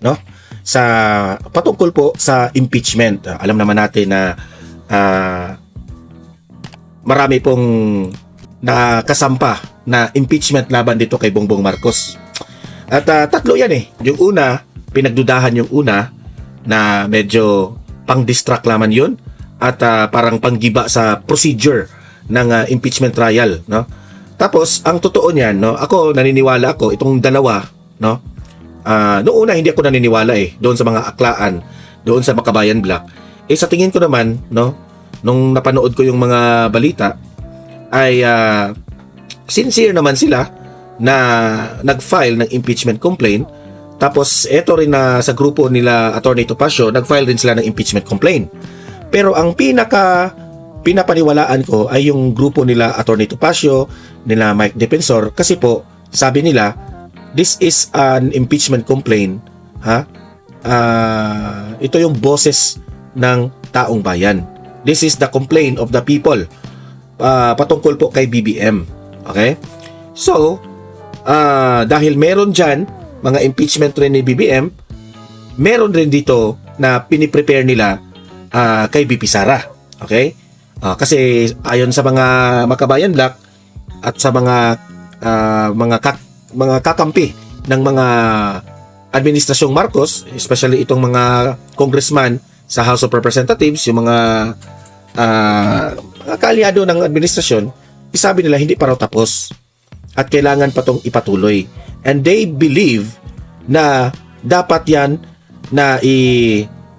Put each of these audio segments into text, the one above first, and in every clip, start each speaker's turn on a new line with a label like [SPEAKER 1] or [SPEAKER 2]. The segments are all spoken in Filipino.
[SPEAKER 1] no? Sa patungkol po sa impeachment. Alam naman natin na marami pong nakasampa na impeachment laban dito kay Bongbong Marcos. At tatlo yan eh. Yung una, pinagdudahan yung una na medyo pang-distract laman yun at parang panggiba sa procedure ng impeachment trial, no? Tapos ang totoo niyan, no, ako naniniwala ako itong dalawa, no. Noong una hindi ako naniniwala doon sa mga aklaan, doon sa Makabayan Black. Sa tingin ko naman, no, nung napanood ko yung mga balita ay sincere naman sila na nag-file ng impeachment complaint. Tapos eto rin na sa grupo nila Attorney Topacio, nag-file rin sila ng impeachment complaint. Pero ang pinapaniwalaan ko ay yung grupo nila Attorney Topacio, nila Mike Defensor, kasi po sabi nila this is an impeachment complaint, ito yung boses ng taong bayan. This is the complaint of the people patungkol po kay BBM. Okay? So, dahil meron dyan mga impeachment rin ni BBM, meron rin dito na piniprepare nila kay BP Sara. Okay? Kasi ayon sa mga Makabayan Black at sa mga kakampi ng mga administrasyong Marcos, especially itong mga congressman sa House of Representatives, yung mga kaalyado ng administrasyon, isabi nila hindi pa raw tapos at kailangan pa itong ipatuloy. And they believe na dapat yan na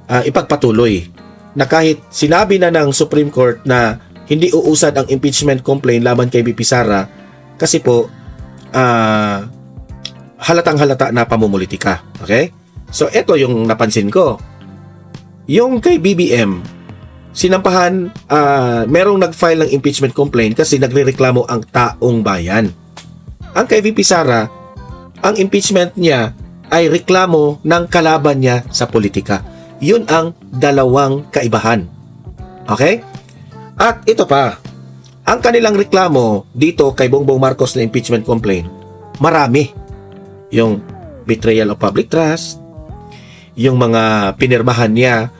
[SPEAKER 1] ipagpatuloy. Na kahit sinabi na ng Supreme Court na hindi uusad ang impeachment complaint laban kay BP Sara kasi po halatang-halata na pamumulitika. Okay? So, ito yung napansin ko. Yung kay BBM, sinampahan, merong nag-file ng impeachment complaint kasi nagrereklamo ang taong bayan. Ang kay VP Sara, ang impeachment niya ay reklamo ng kalaban niya sa politika. Yun ang dalawang kaibahan. Okay? At ito pa, ang kanilang reklamo dito kay Bongbong Marcos na impeachment complaint, marami. Yung betrayal of public trust, yung mga pinirmahan niya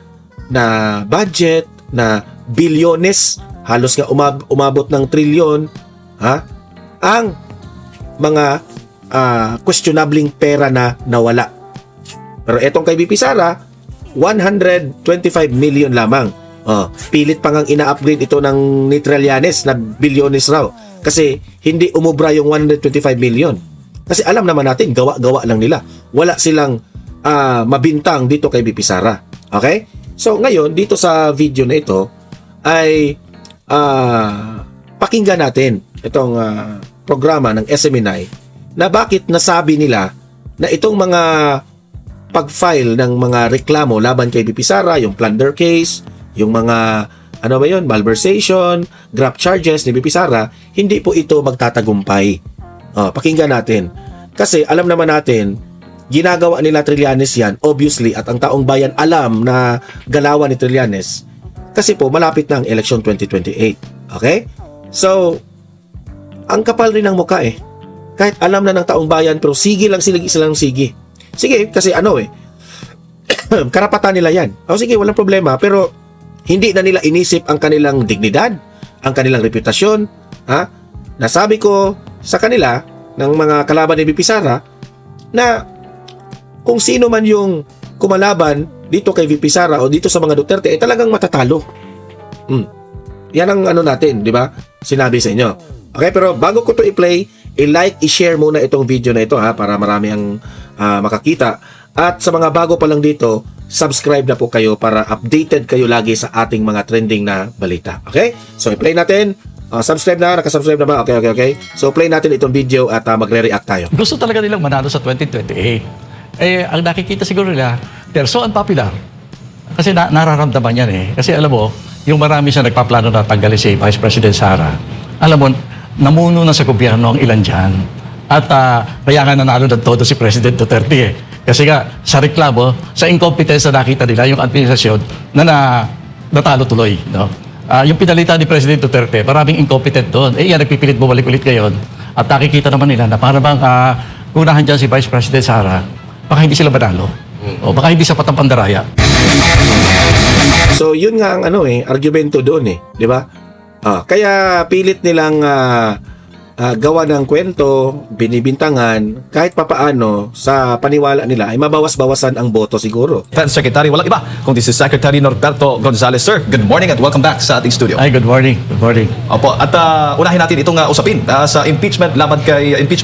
[SPEAKER 1] na budget, na bilyones, halos nga umabot ng trilyon, ang mga questionabling pera na nawala. Pero etong kay BP Sara, 125 million lamang. Pilit pa ngang ina-upgrade ito ng ni Trillanes na bilyones raw. Kasi hindi umubra yung 125 million. Kasi alam naman natin, gawa-gawa lang nila. Wala silang mabintang dito kay BP Sara. Okay? So ngayon, dito sa video na ito, ay pakinggan natin itong programa ng SMNI na bakit nasabi nila na itong mga pag-file ng mga reklamo laban kay BP Sara, yung plunder case, yung mga malversation, graft charges ni BP Sara, hindi po ito magtatagumpay. Pakinggan natin. Kasi alam naman natin, ginagawa nila Trillanes yan, obviously, at ang taong bayan alam na galawan ni Trillanes. Kasi po, malapit na ang election 2028. Okay? So, ang kapal rin ng mukha Kahit alam na ng taong bayan, pero sige lang silang sige. Sige, kasi karapatan nila yan. Sige, walang problema, pero hindi na nila inisip ang kanilang dignidad, ang kanilang reputasyon. Nasabi ko sa kanila, ng mga kalaban ni BP Sara, na kung sino man yung kumalaban dito kay VP Sara o dito sa mga Duterte, talagang matatalo. Yan ang natin, di ba? Sinabi sa inyo. Okay, pero bago ko to i-play, i-like, i-share muna itong video na ito para marami ang makakita. At sa mga bago pa lang dito, subscribe na po kayo para updated kayo lagi sa ating mga trending na balita. Okay? So, i-play natin. Subscribe na, nakasubscribe na ba? Okay. So, play natin itong video at magre-react tayo.
[SPEAKER 2] Gusto talaga nilang manalo sa 2028. Ang nakikita siguro nila, they're so unpopular. Kasi nararamdaman yan Kasi alam mo, yung marami siya nagpaplano na tanggalin si Vice President Sara. Alam mo, namuno na sa gobyerno ang ilan dyan. At kaya nga nanalo ng todo si President Duterte Kasi nga, sa reklamo, sa incompetence na nakita nila, yung administrasyon na natalo tuloy. No? Yung pinalita ni President Duterte, maraming incompetent doon. Yan, nagpipilit bumalik ulit ngayon. At nakikita naman nila na para bang kunahan dyan si Vice President Sara, baka hindi sila manalo. O baka hindi sapat ang pandaraya.
[SPEAKER 1] So yun nga ang argumento doon di ba? Kaya pilit nilang gawa ng kwento, binibintangan, kahit papaano sa paniwala nila ay mabawas-bawasan ang boto siguro.
[SPEAKER 3] Defense Secretary, walang iba kung this is Secretary Norberto Gonzales. Sir, good morning at welcome back sa ating studio.
[SPEAKER 2] Ay, good morning. Good morning.
[SPEAKER 3] Opo, at unahin natin itong usapin sa impeachment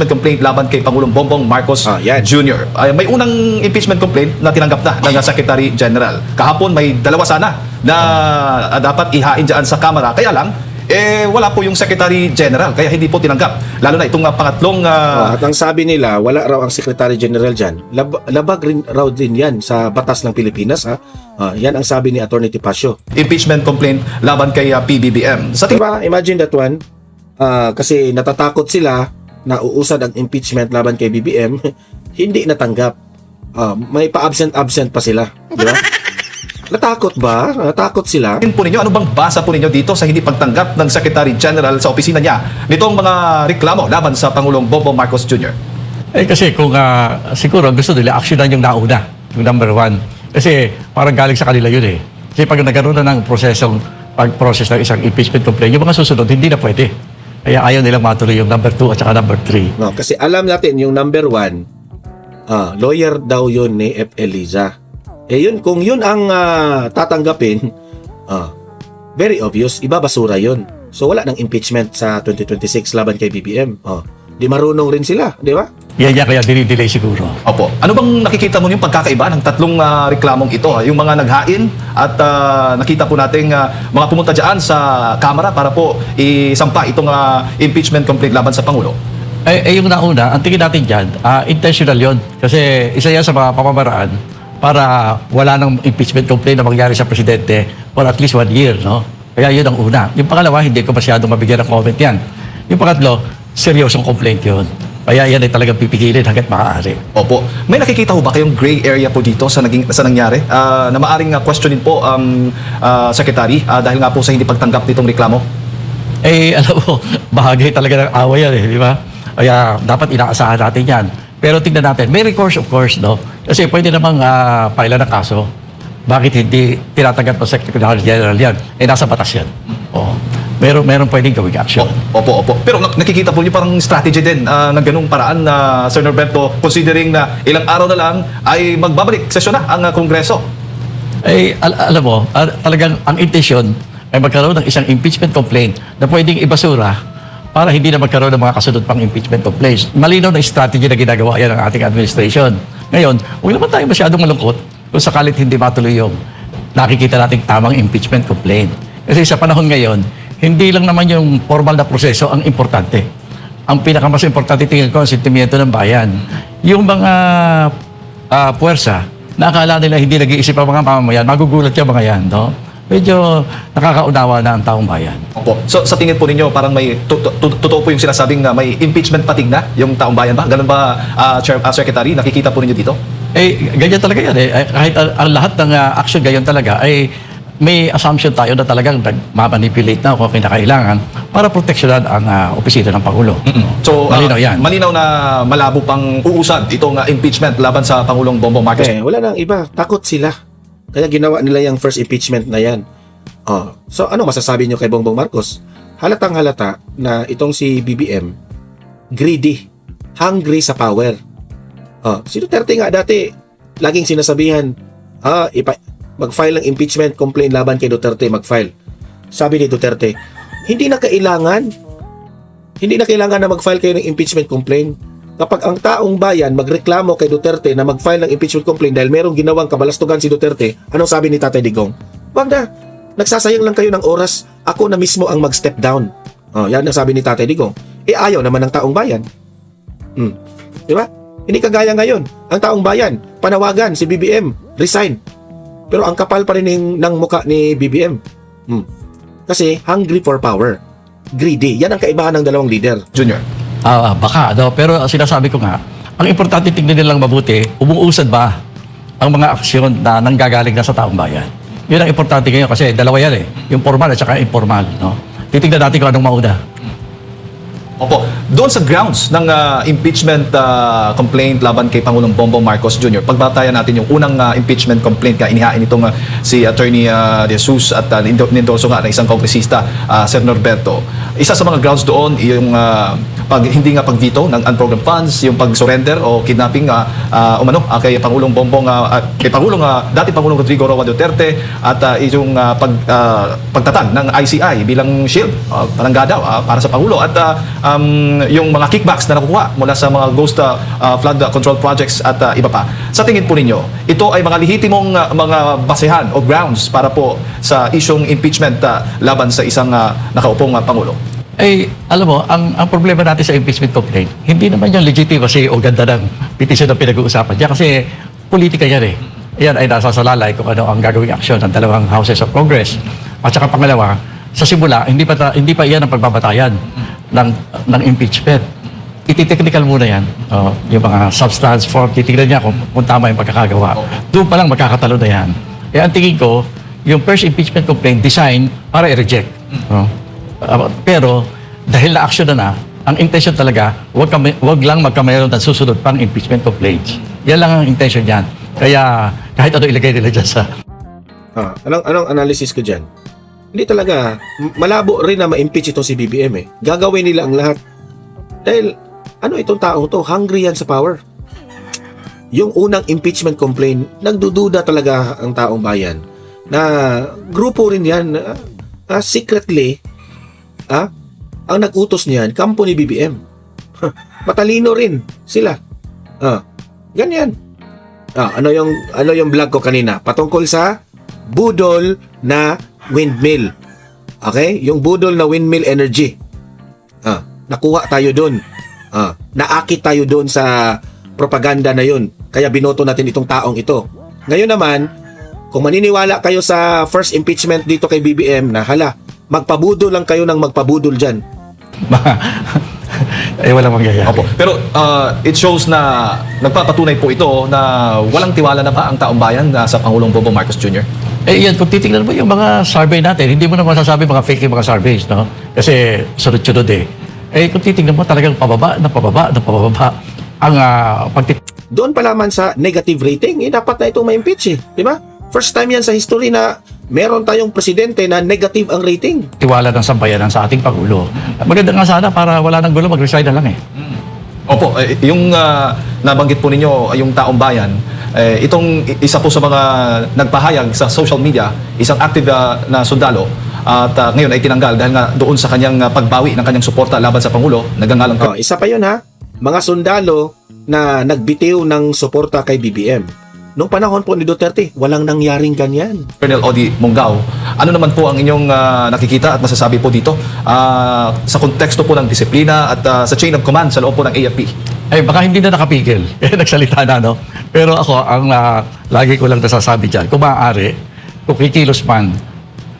[SPEAKER 3] complaint laban kay Pangulong Bongbong Marcos
[SPEAKER 1] yan.
[SPEAKER 3] Jr. May unang impeachment complaint na tinanggap na ng Secretary General. Kahapon may dalawa sana na dapat ihain dyan sa Kamara. Kaya lang, wala po yung Secretary General, kaya hindi po tinanggap. Lalo na itong pangatlong...
[SPEAKER 1] At ang sabi nila, wala raw ang Secretary General dyan. Labag rin raw din yan sa batas ng Pilipinas. Yan ang sabi ni Atty. Tipacio.
[SPEAKER 3] impeachment complaint laban kay PBBM. Sa
[SPEAKER 1] Diba? Imagine that one. Kasi natatakot sila na uusad ang impeachment laban kay BBM. Hindi natanggap. May pa-absent-absent pa sila. Diba? Natakot ba? Natakot sila?
[SPEAKER 3] tingin po ninyo, ano bang basa po ninyo dito sa hindi pagtanggap ng Secretary General sa opisina niya nitong mga reklamo laban sa Pangulong Bongbong Marcos Jr.?
[SPEAKER 2] Kasi kung siguro gusto nila aksyonan yung nauna, yung number 1. Kasi parang galing sa kanila yun Kasi pag nagkaroon na ng pag-process ng isang impeachment complaint, yung mga susunod, hindi na pwede. Kaya ayaw nilang matuloy yung number 2 at saka number 3.
[SPEAKER 1] No, kasi alam natin yung number 1, lawyer daw yun ni F. Eliza. Yun, kung yun ang tatanggapin, very obvious, ibabasura yun. So wala nang impeachment sa 2026 laban kay BBM. Di marunong rin sila, di ba?
[SPEAKER 2] Yan kaya dinidelay siguro.
[SPEAKER 3] Opo. Ano bang nakikita mo yung pagkakaiba ng tatlong reklamong ito? Yung mga naghain at nakita po nating mga pumunta dyan sa Kamara para po isampa itong impeachment complaint laban sa Pangulo.
[SPEAKER 2] Yung nauna, ang tingin natin dyan, intentional yon. Kasi isa yan sa mga pamamaraan para wala nang impeachment complaint na mangyari sa presidente for at least 1 year, no? Kaya yun ang una. Yung pangalawa, hindi ko masyadong mabigyan ng comment yan. Yung pangatlo, seryosong complaint yun. Kaya yan ay talagang pipigilin hanggat maaari.
[SPEAKER 3] Opo. May nakikita ho ba kayong gray area po dito sa nangyari? Na maaring questionin po Secretary dahil nga po sa hindi pagtanggap nitong reklamo?
[SPEAKER 2] Alam mo, bahagi talaga ng away yan di ba? Kaya dapat inaasahan natin yan. Pero tingnan natin, may recourse of course, no? Kasi pwede namang paila ng kaso. Bakit hindi tinatanggap ng Secretary General yan? Nasa batas yan. Meron pwedeng gawing action.
[SPEAKER 3] Opo. Pero nakikita po niyo parang strategy din ng ganung paraan na Sir Norberto, considering na ilang araw na lang ay magbabalik sesyon na ang Kongreso.
[SPEAKER 2] Alam mo, talagang ang intensyon ay magkaroon ng isang impeachment complaint na pwedeng ibasura para hindi na magkaroon ng mga kasunod pang impeachment complaints. Malinaw na strategy na ginagawa yan ng ating administration. Ngayon, huwag naman tayo masyadong malungkot kung sakalit hindi matuloy yung nakikita nating tamang impeachment complaint. Kasi sa panahon ngayon, hindi lang naman yung formal na proseso ang importante. Ang pinakamas importante tingin ko ang sentimiento ng bayan. Yung mga puwersa na akala nila hindi nag-iisip ang mga mamamayan, magugulat yung mga yan, no? Medyo nakakaunawa na ang taong bayan.
[SPEAKER 3] Opo. So sa tingin po ninyo parang may totoo po yung sinasabing may impeachment fatigue na yung taong bayan ba? Ganun ba, Secretary? Nakikita po ninyo dito?
[SPEAKER 2] Ganyan talaga yan Kahit ang lahat ng action ganyan talaga may assumption tayo na talagang nagmamanipulate na kung kinakailangan para proteksyonan ang opisina ng Pangulo.
[SPEAKER 3] So
[SPEAKER 2] malinaw yan.
[SPEAKER 3] Malinaw na malabo pang uusad itong impeachment laban sa Pangulong Bongbong Marcos.
[SPEAKER 1] Wala nang iba. Takot sila. Kaya ginawa nila yung first impeachment na yan. So ano masasabi nyo kay Bongbong Marcos? Halatang halata na itong si BBM greedy, hungry sa power. Si Duterte nga dati laging sinasabihan, mag-file ng impeachment complaint laban kay Duterte, mag-file. Sabi ni Duterte, hindi na kailangan na mag-file kayo ng impeachment complaint. Kapag ang taong bayan magreklamo kay Duterte na mag-file ng impeachment complaint dahil merong ginawang kabalastugan si Duterte, anong sabi ni Tatay Digong? Wag na, nagsasayang lang kayo ng oras, ako na mismo ang mag-step down. Yan ang sabi ni Tatay Digong. Ayaw naman ng taong bayan. Di ba? Hindi kagaya ngayon. Ang taong bayan, panawagan si BBM, resign. Pero ang kapal pa rin ng muka ni BBM. Kasi hungry for power. Greedy. Yan ang kaibahan ng dalawang leader.
[SPEAKER 3] Junior.
[SPEAKER 2] Baka, pero sinasabi ko nga, ang importante tingnan nilang mabuti, umuusad ba ang mga aksyon na nanggagaling na sa taong bayan. Yun ang importante ngayon kasi dalawa yan yung formal at saka informal. No? Titignan natin kung anong mauna.
[SPEAKER 3] Opo. doon sa grounds ng impeachment complaint laban kay Pangulong Bongbong Marcos Jr., pagbatayan natin yung unang impeachment complaint na inihain itong si Attorney De Jesus at nindoso nga ng isang kongresista, Sir Norberto. Isa sa mga grounds doon, yung hindi nga pag-veto ng unprogrammed funds, yung pag-surrender o kidnapping kay Pangulong Bongbong, kay dating Pangulong Rodrigo Roa Duterte, at yung pagtatag ng ICI bilang shield, palangga daw para sa Pangulo, at yung mga kickbacks na nakukuha mula sa mga ghost flood control projects at iba pa. Sa tingin po ninyo, ito ay mga lehitimong mga basehan o grounds para po sa isyong impeachment laban sa isang nakaupong Pangulo?
[SPEAKER 2] Alam mo, ang problema natin sa impeachment complaint, hindi naman yung legitimacy o ganda ng petition na pinag-uusapan niya, kasi politika yan eh. Yan ay nasasalalay kung ano ang gagawing aksyon ng dalawang houses of Congress. At saka pangalawa, sa simula, hindi pa yan ang pagbabatayan ng impeachment. Iti-technical muna yan. Yung mga substance form, titignan niya kung tama yung pagkakagawa. Doon pa lang magkakatalo na yan. Ang tingin ko, yung first impeachment complaint design para i-reject. Pero dahil na action na, ang intention talaga, wag lang magkamayroon ng susunod pang impeachment complaints. Yan lang ang intention niyan. Kaya kahit ano ilagay nila dyan sa...
[SPEAKER 1] Anong analysis ko dyan? Hindi talaga, malabo rin na ma-impeach itong si BBM eh. Gagawin nila ang lahat. Dahil, itong taong to, hungry yan sa power. Yung unang impeachment complaint, nagdududa talaga ang taong bayan na grupo rin yan, secretly, ang nag-utos niyan, kampo ni BBM. Matalino rin sila. Ganyan. Ano yung vlog ko kanina? Patungkol sa budol na windmill. Okay? Yung budol na windmill energy. Nakuha tayo doon. Naakit tayo doon sa propaganda na yun. Kaya binoto natin itong taong ito. Ngayon naman, kung maniniwala kayo sa first impeachment dito kay BBM na magpabudol lang kayo ng magpabudol dyan.
[SPEAKER 2] Walang mangyayari.
[SPEAKER 3] Opo. Pero it shows na nagpapatunay po ito na walang tiwala na ba ang taong bayan sa Pangulong Bongbong Marcos Jr.?
[SPEAKER 2] Yan, kung titignan mo yung mga survey natin, hindi mo naman masasabi mga fake yung mga surveys, no? Kasi sunod-sunod eh. Kung titignan mo talagang pababa ang
[SPEAKER 1] Doon pa lamang sa negative rating, dapat na itong ma-impeach eh. Di ba? First time yan sa history na meron tayong presidente na negative ang rating.
[SPEAKER 2] tiwala ng sambayanan sa ating Pangulo. Maganda nga sana para wala nang gulo, mag-resign na lang eh.
[SPEAKER 3] Opo, yung nabanggit po ninyo, yung taong bayan, itong isa po sa mga nagpahayag sa social media, isang active na sundalo, at ngayon ay tinanggal dahil nga doon sa kanyang pagbawi ng kanyang suporta laban sa Pangulo, nagangalang
[SPEAKER 1] Isa pa yun ha, mga sundalo na nagbitiw ng suporta kay BBM. Noong panahon po ni Duterte, walang nangyaring ganyan.
[SPEAKER 3] Colonel Odi Mongao, ano naman po ang inyong nakikita at masasabi po dito sa konteksto po ng disiplina at sa chain of command sa loob po ng AFP?
[SPEAKER 2] Baka hindi na nakapigil. Nagsalita na, no? Pero ako, ang lagi ko lang nasasabi dyan, kung maaari, kung kikilos man,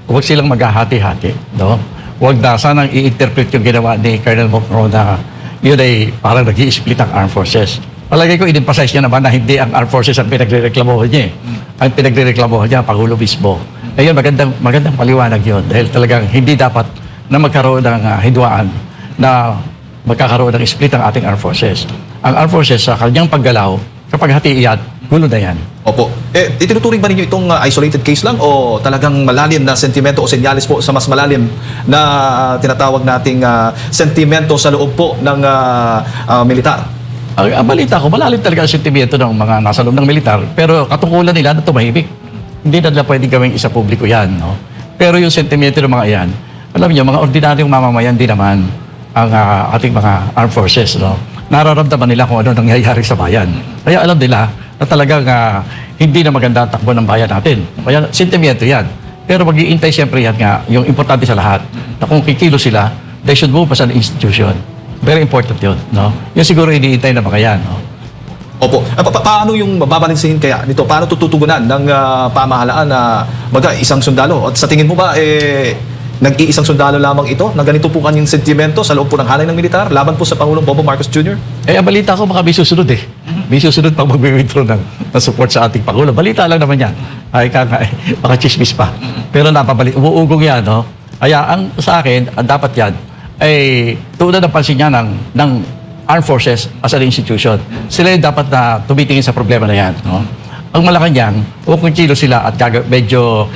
[SPEAKER 2] huwag silang maghahati-hati, no? Huwag na sanang i-interpret yung ginawa ni Colonel Mongao na yun ay parang nag-i-split ang armed forces. Palagay ko, in-emphasize niya naman na hindi ang armed forces ang pinagre-reklamohan niya. Ang pinagre-reklamohan niya, Pangulo mismo. Ngayon, magandang paliwanag yun. Dahil talagang hindi dapat na magkaroon ng hidwaan na magkakaroon ng split ang ating armed forces. Ang armed forces sa kanyang paggalaw, kapag hati iyan, gulo na yan.
[SPEAKER 3] Opo. Itinuturing ba ninyo itong isolated case lang o talagang malalim na sentimento o senyales po sa mas malalim na tinatawag nating sentimento sa loob po ng militar?
[SPEAKER 2] Ang balita ko, malalim talaga ang sentimiento ng mga nasa loob ng militar, pero katungkulan nila na tumahimik. Hindi na nila pwedeng gawing isa publiko yan, no? Pero yung sentimiento ng mga yan, alam niyo, mga ordinaryong mamamayan din naman ang ating mga armed forces, no? Nararamdaman nila kung ano nangyayari sa bayan. Kaya alam nila na talagang hindi na maganda ang takbo ng bayan natin. Kaya sentimiento yan. Pero mag-iintay siyempre yan nga, yung importante sa lahat, na kung kikilo sila, they should move as an institution. Very important yun, no? Yung siguro iniintay na mga yan, no?
[SPEAKER 3] Opo. Paano yung babalansihin kaya nito? Paano tututugunan ng pamahalaan na isang sundalo? At sa tingin mo ba, nag-iisang sundalo lamang ito na ganito po kanyang sentimento sa loob po ng halay ng militar laban po sa Pangulong Bongbong Marcos Jr.?
[SPEAKER 2] Ang balita ko, baka may susunod eh. May susunod pang mag-withdraw ng support sa ating Pangulo. Balita lang naman yan. Baka chismis pa. Pero umuugong yan, no? Kaya ang sa akin, dapat yan, ay tuunan ng pansin niya ng armed forces as an institution. Sila yung dapat na tumitingin sa problema na yan. No? Ang Malacanang, kung kilo sila at medyo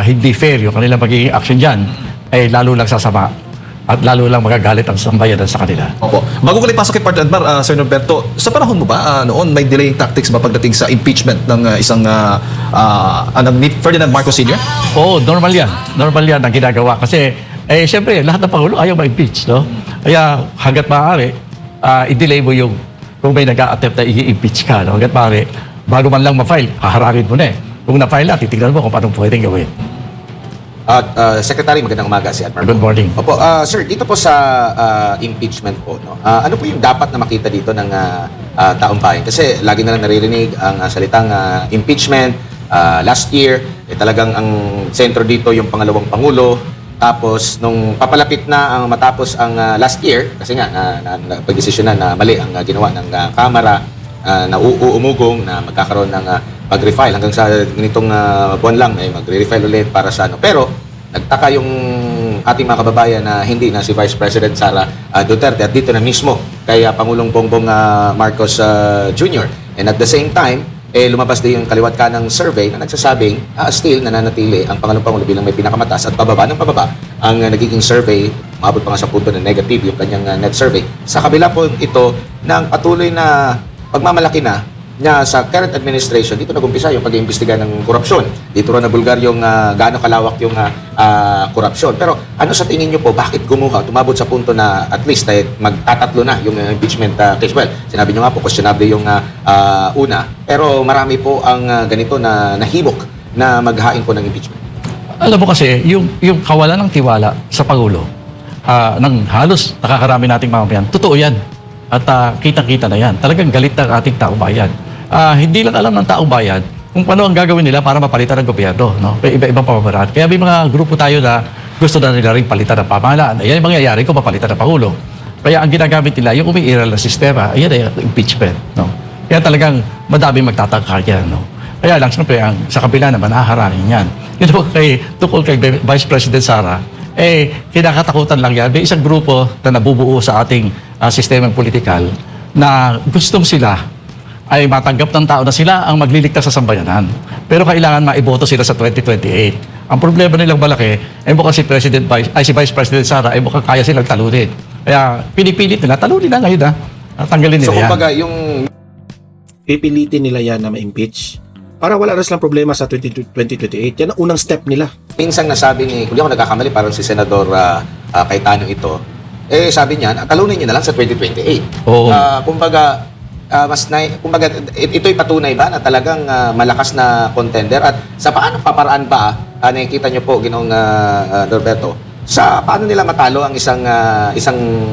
[SPEAKER 2] hindi fair yung kanilang magiging action dyan, ay lalo lang sasama at lalo lang magagalit ang sambayanan sa kanila.
[SPEAKER 3] Opo. Bago ko pasok kay Part Admar, Sir Norberto, sa panahon mo ba, noon may delaying tactics ba pagdating sa impeachment ng isang Ferdinand Marcos Sr.?
[SPEAKER 2] Oo, normal yan. Normal yan ang ginagawa. Kasi, siyempre, lahat ng Pangulo ayaw ma-impeach, no? Kaya, hanggat maaari, i-delay mo yung kung may nag-a-attempt na i-impeach ka, no? Hanggat maaari, bago man lang ma-file, haharangin mo na eh. Kung na-file na, titignan mo kung paano pwedeng gawin.
[SPEAKER 4] Secretary, magandang umaga si Admar.
[SPEAKER 2] Good morning.
[SPEAKER 4] Opo, sir, dito po sa impeachment po, no? Ano po yung dapat na makita dito ng taong bayan? Kasi lagi na lang naririnig ang salitang impeachment. Last year, talagang ang sentro dito yung pangalawang pangulo. Tapos, nung papalapit na ang matapos ang last year, kasi nga, pag-desisyon na mali ang ginawa ng Kamara, na uumugong na magkakaroon ng pag-refile hanggang sa ganitong buwan lang ay magre-refile ulit para sa ano. Pero nagtaka yung ating mga kababayan na hindi na si Vice President Sara Duterte at dito na mismo kay Pangulong Bongbong Marcos Jr. And at the same time, lumabas din yung kaliwat ka ng survey na nagsasabing still nananatili ang Pangulo bilang may pinakamataas at pababa ng pababa ang nagiging survey, maabot pa nga sa punto na negative yung kanyang net survey. Sa kabila po ito ng patuloy na pagmamalaki na niya sa current administration, dito nag-umpisa yung pag-iimbestiga ng korupsyon. Dito rin nabulgar yung gaano kalawak yung korupsyon. Pero ano sa tingin niyo po, bakit tumabot sa punto na at least magtatatlo na yung impeachment case? Well, sinabi niyo nga po, questionable yung una. Pero marami po ang ganito na nahimok na maghain po ng impeachment.
[SPEAKER 2] Alam mo kasi, yung kawalan ng tiwala sa Pangulo, ng halos nakakarami nating mamamayan, totoo yan. At kitang-kita na yan. Talagang galit ng ating taong bayan. Hindi lang alam ng taong bayan kung paano ang gagawin nila para mapalitan ng gobyerno. No? May iba-ibang pamamaraan. Kaya may mga grupo tayo na gusto na nila rin palitan ng pamahalaan. Ayan yung mangyayari kung mapalitan ng Pangulo. Kaya ang ginagamit nila, yung umiiral na sistema, ayan ay impeachment. No? Kaya talagang madaming magtatangka yan. No? Kaya lang, siyempre, sa kabila naman, haharangin yan. Yun po tungkol kay Vice President Sara, kinakatakutan lang yan. May isang grupo na nabubuo sa ating sistemang politikal na gustong sila ay matanggap ng tao na sila ang magliligtas sa sambayanan. Pero kailangan maiboto sila sa 2028. Ang problema nilang malaki, mukhang si Vice President Sara, mukhang kaya silang talunin. Kaya pinipilit nila, talunin na ngayon tanggalin nila
[SPEAKER 4] So
[SPEAKER 2] yan.
[SPEAKER 4] kumbaga, yung
[SPEAKER 1] Pipilitin nila yan na ma-impeach para wala na silang problema sa 2028. Yan ang unang step nila.
[SPEAKER 4] minsang nasabi ni, kung di ako nagkakamali, parang si Senador Cayetano ito, sabi niya, talunin niyo na lang sa 2028.
[SPEAKER 2] Oo.
[SPEAKER 4] Kumbaga, ito'y patunay ba na talagang malakas na contender at sa paano paparaan ba nakikita niyo po Ginoong Norberto sa paano nila matalo ang isang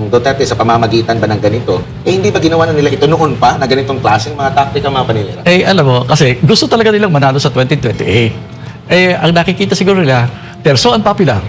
[SPEAKER 4] Duterte sa pamamagitan ba ng ganito hindi ba ginawa na nila ito noon pa na ganitong klaseng mga taktika mga panilira?
[SPEAKER 2] Alam mo, kasi gusto talaga nilang manalo sa 2028. Ang nakikita siguro nila, they're so unpopular.